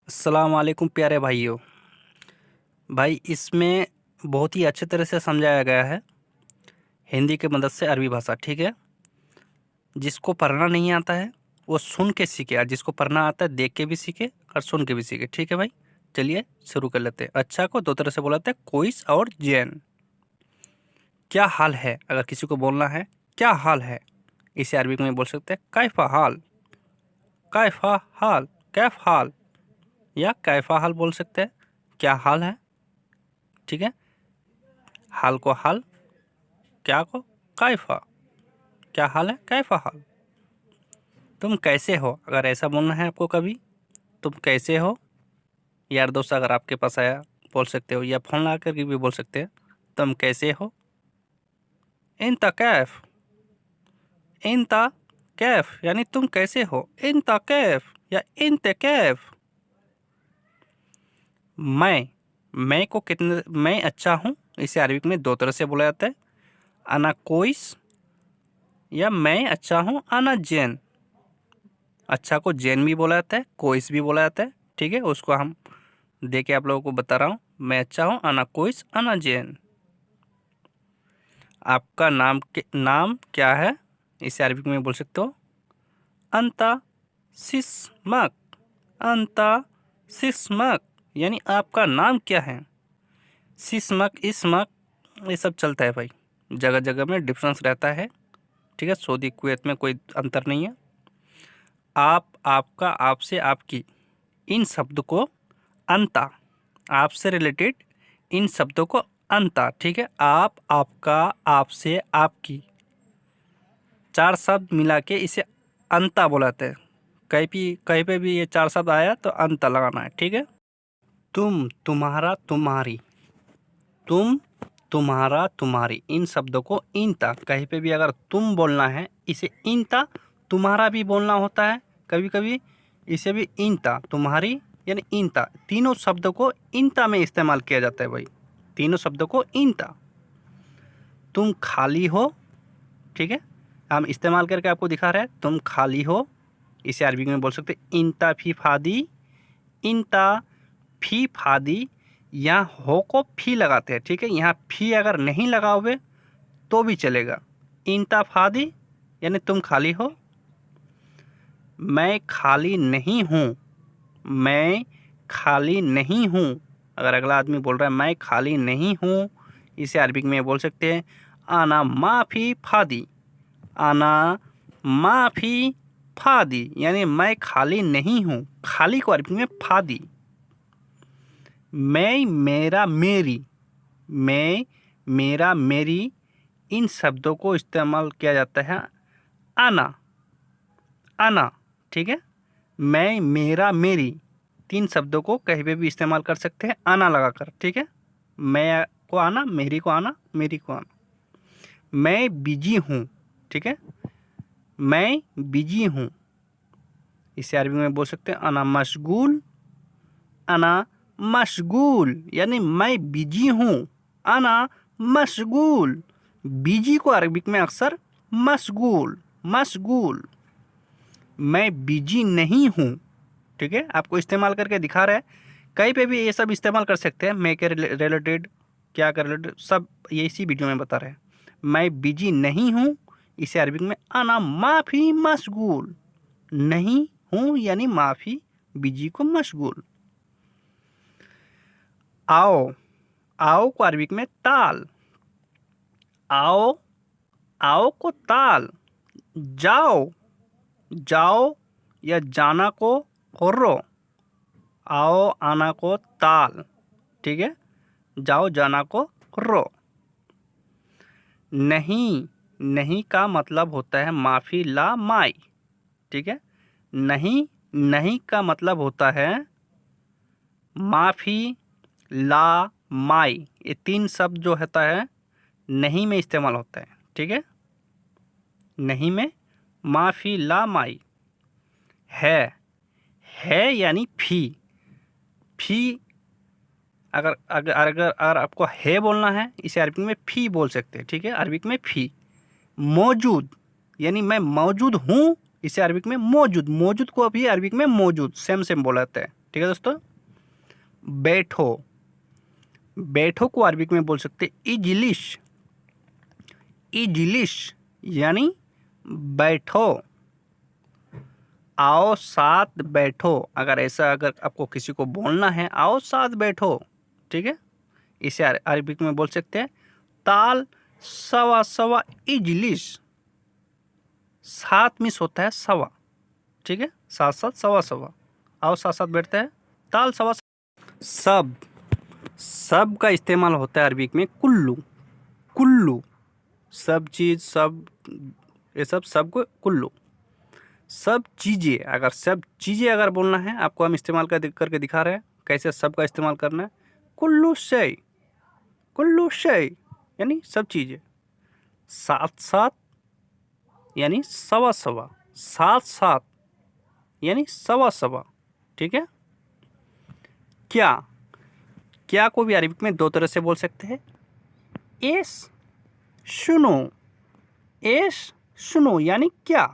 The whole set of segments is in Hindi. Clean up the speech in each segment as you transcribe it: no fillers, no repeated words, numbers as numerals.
अस्सलाम वालेकुम प्यारे भाइयों। भाई इसमें बहुत ही अच्छे तरह से समझाया गया है हिंदी की मदद से अरबी भाषा। ठीक है, जिसको पढ़ना नहीं आता है वो सुन के सीखे, और जिसको पढ़ना आता है देख के भी सीखे और सुन के भी सीखे। ठीक है भाई, चलिए शुरू कर लेते हैं। अच्छा को दो तरह से बोला जाता है, कोइस और जैन। क्या हाल है, अगर किसी को बोलना है क्या हाल है, इसे अरबी में बोल सकते हैं कैफा हाल, कैफा हाल, कैफ हाल, या कैफा हाल बोल सकते हैं, क्या हाल है। ठीक है, हाल को हाल, क्या को कैफा, क्या हाल है, कैफा हाल। तुम कैसे हो, अगर ऐसा बोलना है आपको कभी, तुम कैसे हो, यार दोस्त अगर आपके पास आया बोल सकते हो, या फ़ोन ला करके भी बोल सकते हैं तुम कैसे हो। इंता कैफ, इंता कैफ यानी तुम कैसे हो, इंता कैफ या इंते कैफ। मैं को कितने, मैं अच्छा हूँ, इसे अरबिक में दो तरह से बोला जाता है, अना कोइस, या मैं अच्छा हूँ अना जैन। अच्छा को जैन भी बोला जाता है, कोइस भी बोला जाता है। ठीक है, उसको हम दे के आप लोगों को बता रहा हूँ। मैं अच्छा हूँ अना कोइस अना जैन। आपका नाम क्या है, इसे अरबिक में बोल सकते हो अंता सिस्मक, अंता सिस्मक यानी आपका नाम क्या है। सिस्मक इस्मक ये सब चलता है भाई, जगह जगह में डिफरेंस रहता है। ठीक है, सऊदी कुवैत में कोई अंतर नहीं है। आप, आपका, आपसे, आपकी, इन शब्द को अंता, आपसे रिलेटेड इन शब्दों को अंता। ठीक है, आप, आपका, आपसे, आपकी, चार शब्द मिला के इसे अंता बुलाते हैं। कहीं पे भी ये चार शब्द आया तो अंता लगाना है। ठीक है, तुम, तुम्हारा, तुम्हारी, तुम, तुम्हारा, तुम्हारी, इन शब्दों को इंता, कहीं पे भी अगर तुम बोलना है इसे इंता, तुम्हारा भी बोलना होता है कभी कभी, इसे भी इंता, तुम्हारी यानी इंता, तीनों शब्दों को इंता में इस्तेमाल किया जाता है भाई, तीनों शब्दों को इंता। तुम खाली हो, ठीक है, हम इस्तेमाल करके आपको दिखा रहे हैं, तुम खाली हो, इसे अरबी में बोल सकते हैं इंता फी फादी, इंता फी फादी। यहाँ हो को फी लगाते हैं। ठीक है, यहाँ फी अगर नहीं लगाओगे तो भी चलेगा, इंता फादी यानी तुम खाली हो। मैं खाली नहीं हूँ, मैं खाली नहीं हूँ, अगर अगला आदमी बोल रहा है मैं खाली नहीं हूँ, इसे अरबिक में बोल सकते हैं आना माफ़ी फादी, आना माफ़ी फादी यानी मैं खाली नहीं हूँ, खाली को अरबी में फादी। मैं, मेरा, मेरी, मैं, मेरा, मेरी, इन शब्दों को इस्तेमाल किया जाता है आना, आना। ठीक है, मैं, मेरा, मेरी, तीन शब्दों को कहीं पे भी इस्तेमाल कर सकते हैं आना लगाकर। ठीक है, मैं को आना, मेरी को आना, मेरी को आना। मैं बिजी हूँ, ठीक है, मैं बिजी हूँ, इसे अरबी में बोल सकते हैं अना मशगूल, अना मशगूल यानी मैं बिजी हूँ, अना मशगूल। बिजी को अरबिक में अक्सर मशगूल, मशगूल। मैं बिजी नहीं हूँ, ठीक है, आपको इस्तेमाल करके दिखा रहा है, कहीं पे भी ये सब इस्तेमाल कर सकते हैं, मैं के रिलेटेड, क्या कर रिलेटेड, सब ये इसी वीडियो में बता रहे हैं। मैं बिजी नहीं हूँ, इसे अरबिक में अना माफ़ी मशगूल, नहीं हूँ यानी माफ़ी, बिजी को मशगूल। आओ, आओ को अरबिक में ताल, आओ, आओ को ताल। जाओ, जाओ या जाना को हुर्रो, आओ आना को ताल। ठीक है, जाओ जाना को हुर्रो। नहीं, नहीं का मतलब होता है माफ़ी ला माई। ठीक है, नहीं, नहीं का मतलब होता है माफ़ी ला माई, ये तीन शब्द जो होता है नहीं में इस्तेमाल होता है। ठीक है, नहीं में माफ़ी ला माई। है यानी फी, फी अगर अगर अगर अगर आपको है बोलना है इसे अरबिक में फ़ी बोल सकते हैं। ठीक है, अरबिक में फ़ी। मौजूद यानी मैं मौजूद हूँ, इसे अरबिक में मौजूद, मौजूद को भी अरबिक में मौजूद, सेम सेम बोला जाता है। ठीक है दोस्तों। बैठो, बैठो को अरबिक में बोल सकते इजलिश, इजलिश यानी बैठो। आओ साथ बैठो, अगर ऐसा अगर आपको किसी को बोलना है आओ साथ बैठो, ठीक है, इसे अरबिक में बोल सकते हैं ताल सवा सवा इजलिस। साथ मिस होता है सवा, ठीक है, साथ साथ सवा सवा, आओ साथ साथ बैठते हैं ताल सवा। सब, सब का इस्तेमाल होता है अरबिक में कुल्लू, कुल्लू, सब चीज़, सब, ये सब को कुल्लू। सब चीज़ें, अगर सब चीज़ें अगर बोलना है आपको, हम इस्तेमाल करके दिखा रहे हैं कैसे सब का इस्तेमाल करना है। कुल्लू शय, कुल्लू शय यानी सब चीज़ें। साथ साथ यानी सवा सवा, साथ साथ यानी सवा सवा, ठीक है। क्या, क्या को भी अरबिक में दो तरह से बोल सकते हैं। एस सुनो, एस सुनो यानी क्या।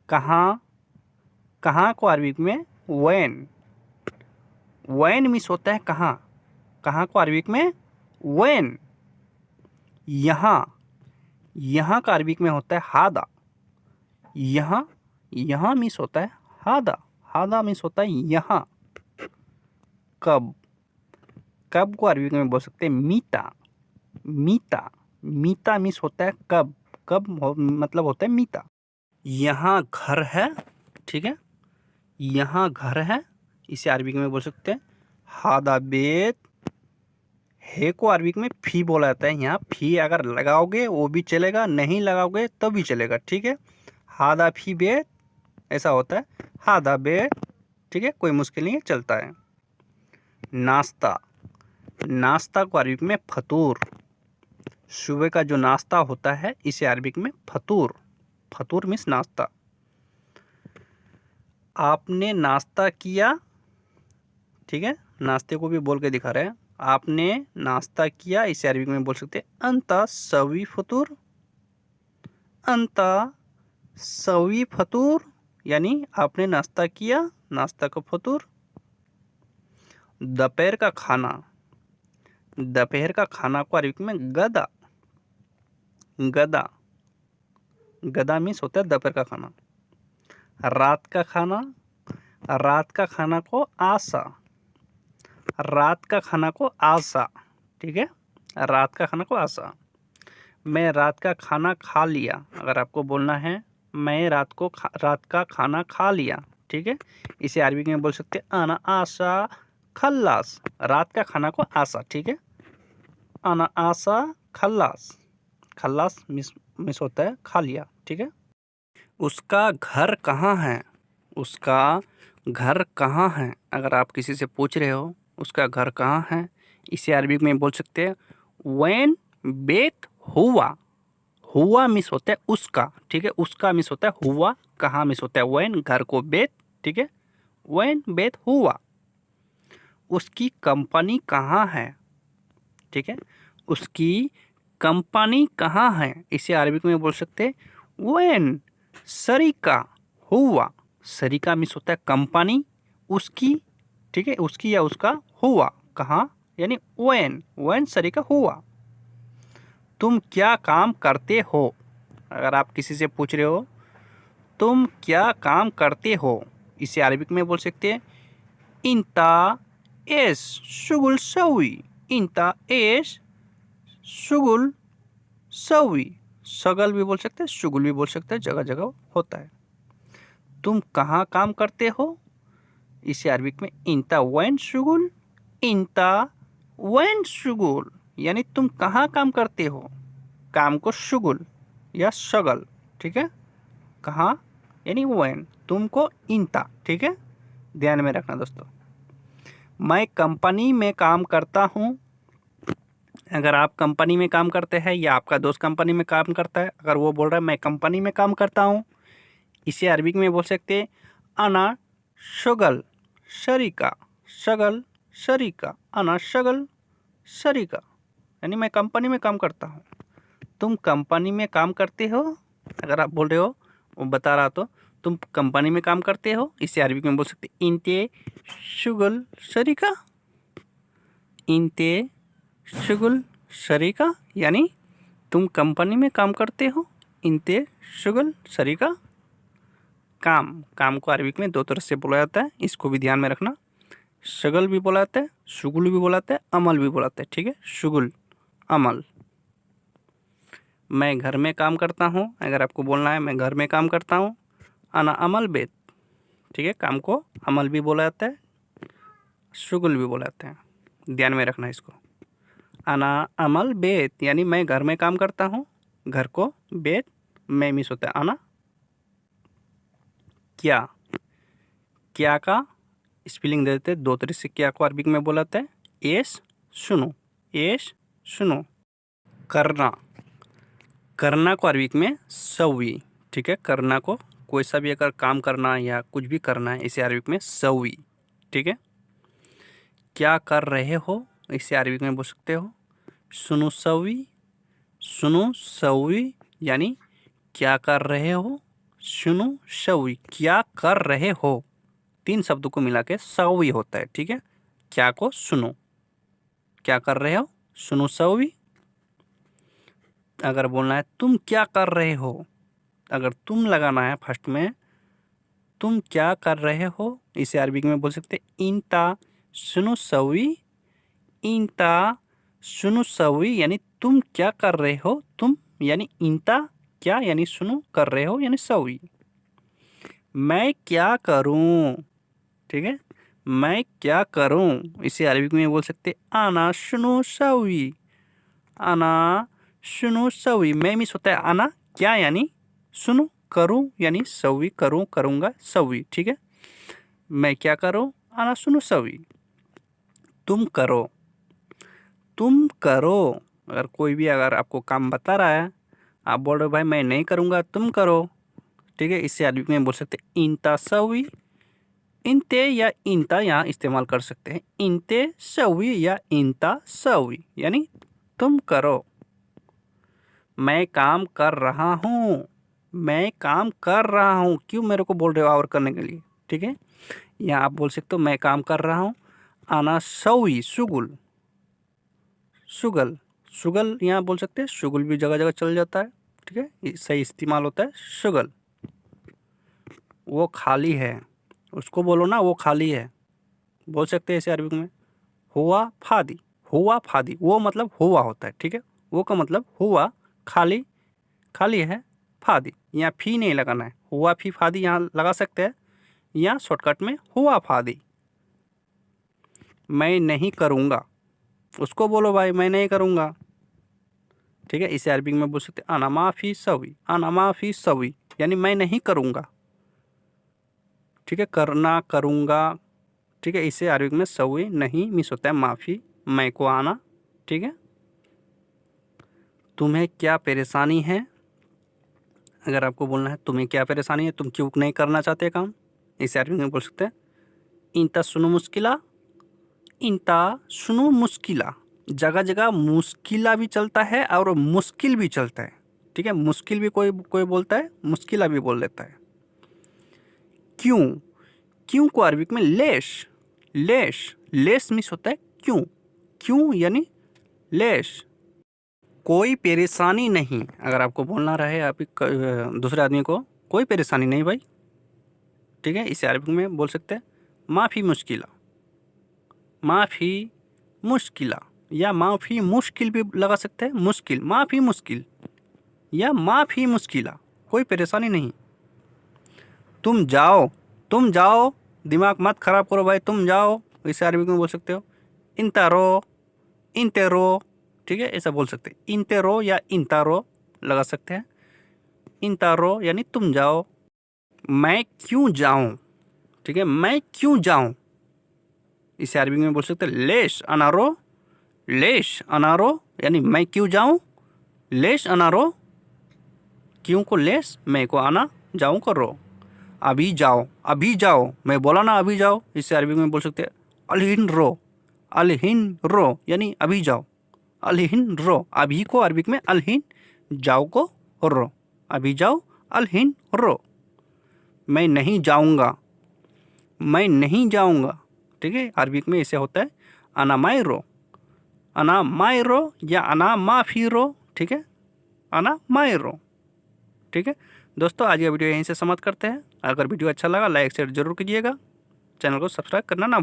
कहाँ, कहाँ को अरबिक में वैन, वैन मिस होता है कहाँ, कहाँ को अरबिक में वैन। यहाँ, यहाँ का अरबिक में होता है हादा, यहाँ, यहाँ मिस होता है हादा, हादा मिस होता है यहाँ। कब, कब को अरबिक में बोल सकते हैं मीता, मीता, मीता मिस होता है कब, कब मतलब होता है मीता। यहाँ घर है, ठीक है, यहाँ घर है, इसे अरबिक में बोल सकते हैं हादा बेत। है को अरबिक में फी बोला जाता है। यहाँ फी अगर लगाओगे वो भी चलेगा, नहीं लगाओगे तो भी चलेगा, ठीक है। हादा फी बेत ऐसा होता है, हादा बेत, ठीक है, कोई मुश्किल नहीं है, चलता है। नाश्ता, नाश्ता को अरबिक में फतूर, सुबह का जो नाश्ता होता है इसे अरबिक में फतूर, फतूर मीन्स नाश्ता। आपने नाश्ता किया, ठीक है, नाश्ते को भी बोल के दिखा रहे हैं। आपने नाश्ता किया, इसे अरबिक में बोल सकते हैं अंता सवी फतूर, अंता सवी फतूर यानी आपने नाश्ता किया, नाश्ता का फतूर। दोपहर का खाना, दोपहर का खाना को अरबिक में गदा, गदा, गदा मीन्स होता है दोपहर का खाना। रात का खाना, रात का खाना को आशा, रात का खाना को आशा, ठीक है, रात का खाना को आशा। मैं रात का खाना खा लिया, अगर आपको बोलना है मैं रात का खाना खा लिया, ठीक है, इसे अरबी में बोल सकते हैं आना आशा खल्लास, रात का खाना को आशा, ठीक है, आना आशा खल्लास, खल्लास मिस होता है खा लिया, ठीक है। उसका घर कहाँ है, उसका घर कहाँ है, अगर आप किसी से पूछ रहे हो उसका घर कहाँ है, इसे अरबी में बोल सकते हैं वैन बेत हुआ, हुआ मिस होता है उसका, ठीक है, उसका मिस होता है हुआ, कहाँ मिस होता है वैन, घर को बेत, ठीक है, वैन बेत हुआ। उसकी कंपनी कहाँ है, ठीक है, उसकी कंपनी कहाँ है, इसे अरबिक में बोल सकते हैं वैन सरिका हुआ, सरिका मिस होता है कंपनी, उसकी, ठीक है, उसकी या उसका, हुआ कहाँ यानी वैन, वैन सरिका हुआ। तुम क्या काम करते हो, अगर आप किसी से पूछ रहे हो तुम क्या काम करते हो, इसे अरबिक में बोल सकते हैं इंता एस शुगुल सवी, इंता एस शुगुल सवी, शगल भी बोल सकते हैं, शुगुल भी बोल सकते हैं, जगह जगह होता है। तुम कहाँ काम करते हो, इसे अरबिक में इंता वैन शुगुल, इंता वैन शुगुल यानी तुम कहाँ काम करते हो, काम को शुगुल या शगल, ठीक है, कहाँ यानी वैन, तुमको इंता, ठीक है, ध्यान में रखना दोस्तों। मैं कंपनी में काम करता हूँ, अगर आप कंपनी में काम करते हैं या आपका दोस्त कंपनी में काम करता है, अगर वो बोल रहा है मैं कंपनी में काम करता हूँ, इसे अरबिक में बोल सकते हैं अना शगल शरीका, शगल शरीका, अना शगल शरीका यानी मैं कंपनी में काम करता हूँ। तुम कंपनी में काम करते हो, अगर आप बोल रहे हो वो बता रहा तो तुम कंपनी में काम करते हो, इसे अरबिक में बोल सकते इंते शुगल शरीका। इंते शुगल शरीका यानी तुम कंपनी में काम करते हो। इंते शुगल शरीका। काम को अरबिक में दो तरह से बोला जाता है, इसको भी ध्यान में रखना। शगल भी बोला जाता है, शुगुल भी बोला जाता है, अमल भी बोला जाता है। ठीक है, शुगुल, अमल। मैं घर में काम करता हूँ, अगर आपको बोलना है मैं घर में काम करता हूँ, अना अमल बेत। ठीक है, काम को अमल भी बोला जाता है, शुगुल भी बोला जाता है, ध्यान में रखना इसको। अना अमल बेत यानी मैं घर में काम करता हूँ, घर को, बेत में मिस होता है अना। क्या का स्पेलिंग दे देते हैं दो तरीके से। क्या को अरबिक में बोला जाता है एस सुनो। करना को अरबिक में सवी। ठीक है, करना को कोई सा भी अगर काम करना है या कुछ भी करना है, इसे अरबिक में सवी। ठीक है, क्या कर रहे हो, इसे अरबिक में बोल सकते हो सुनो सवी यानी क्या कर रहे हो। सुनो सवी, क्या कर रहे हो, तीन शब्दों को मिला के सवी होता है। ठीक है, क्या को सुनो, क्या कर रहे हो, सुनो सवी। अगर बोलना है तुम क्या कर रहे हो, अगर तुम लगाना है फर्स्ट में, तुम क्या कर रहे हो, इसे अरबिक में बोल सकते इंता सुनो सवी। इंता सुनो सवी यानी तुम क्या कर रहे हो, तुम यानी इंता क्या यानी सुनो, कर रहे हो यानी सवी। मैं क्या करूं, ठीक है, मैं क्या करूं, इसे अरबिक में बोल सकते आना सुनो सवी। आना सुनो सवी, मैं मिस होता है आना, क्या यानी सुनो, करूं यानी सवी, करूं, करूंगा, सवी। ठीक है, मैं क्या करूं, आना सुनो सवी। तुम करो, अगर कोई भी अगर आपको काम बता रहा है, आप बोल रहे हो भाई मैं नहीं करूंगा, तुम करो। ठीक है, इससे अरबिक में बोल सकते इंता सवी। इंते या इंता यहाँ इस्तेमाल कर सकते हैं, इंते सवी या इंता सवी यानी तुम करो। मैं काम कर रहा हूँ, मैं काम कर रहा हूँ, क्यों मेरे को बोल रहे हो और करने के लिए। ठीक है, यहाँ आप बोल सकते हो मैं काम कर रहा हूँ, आना सवी शुगल यहाँ बोल सकते हैं, शुगल भी जगह जगह चल जाता है। ठीक है, सही इस्तेमाल होता है शुगल। वो खाली है, उसको बोलो ना वो खाली है, बोल सकते हैं इसे अरबिक में हुआ फादी। वो मतलब हुआ होता है। ठीक है, वो का मतलब हुआ, खाली है, फादी, यहाँ फी नहीं लगाना है, हुआ फी फादी यहाँ लगा सकते हैं, यहाँ शॉर्टकट में हुआ फादी। मैं नहीं करूँगा, उसको बोलो भाई मैं नहीं करूँगा। ठीक है, इसे अरबिक में बोल सकते आना माफ़ी सवी यानी मैं नहीं करूँगा। ठीक है, करना, करूँगा। ठीक है, इसे अरबिक में सवी नहीं मिस होता है माफ़ी, मैं को आना। ठीक है, तुम्हें क्या परेशानी है, अगर आपको बोलना है तुम्हें क्या परेशानी है, तुम क्यों नहीं करना चाहते काम, इसे अरबिक में बोल सकते हैं इंता सुनो मुश्किला। जगह जगह मुश्किला भी चलता है और मुश्किल भी चलता है। ठीक है, मुश्किल भी कोई बोलता है, मुश्किला भी बोल देता है। क्यों को अरबिक में लेस मिस होता है क्यों यानी लेस। कोई परेशानी नहीं, अगर आपको बोलना रहे आप दूसरे आदमी को कोई परेशानी नहीं भाई। ठीक है, इसे अरबिक में बोल सकते हैं माफ़ी मुश्किला या माफ़ी मुश्किल भी लगा सकते हैं, मुश्किल, माफ़ी मुश्किल या माफ़ी मुश्किला, कोई परेशानी नहीं। तुम जाओ, दिमाग मत खराब करो भाई, तुम जाओ, इसे अरबिक में बोल सकते हो इंते रो। ठीक है, ऐसा बोल सकते हैं, इंते रो या इंता रो लगा सकते हैं, इंता रो यानी तुम जाओ। मैं क्यों जाऊं, ठीक है, मैं क्यों जाऊं, इसे अरबिक में बोल सकते हैं लेश अनारो यानी मैं क्यों जाऊं, लेश अनारो, क्यों को लेस, मैं को आना, जाऊं को रो। अभी जाओ, मैं बोला ना अभी जाओ, इसे अरबिक में बोल सकते हैं अलहिन रो यानी अभी जाओ, अलहिन रो। अभी को अरबिक में अलहिन, जाओ को रो, अभी जाओ अलहिन रो। मैं नहीं जाऊँगा, मैं नहीं जाऊँगा। ठीक है, अरबिक में इसे होता है अना मायरो, अना मायरो या अना माफिरो। ठीक है, अना मायरो। ठीक है दोस्तों, आज का वीडियो यहीं से समाप्त करते हैं। अगर वीडियो अच्छा लगा लाइक शेयर जरूर कीजिएगा, चैनल को सब्सक्राइब करना ना भूलें।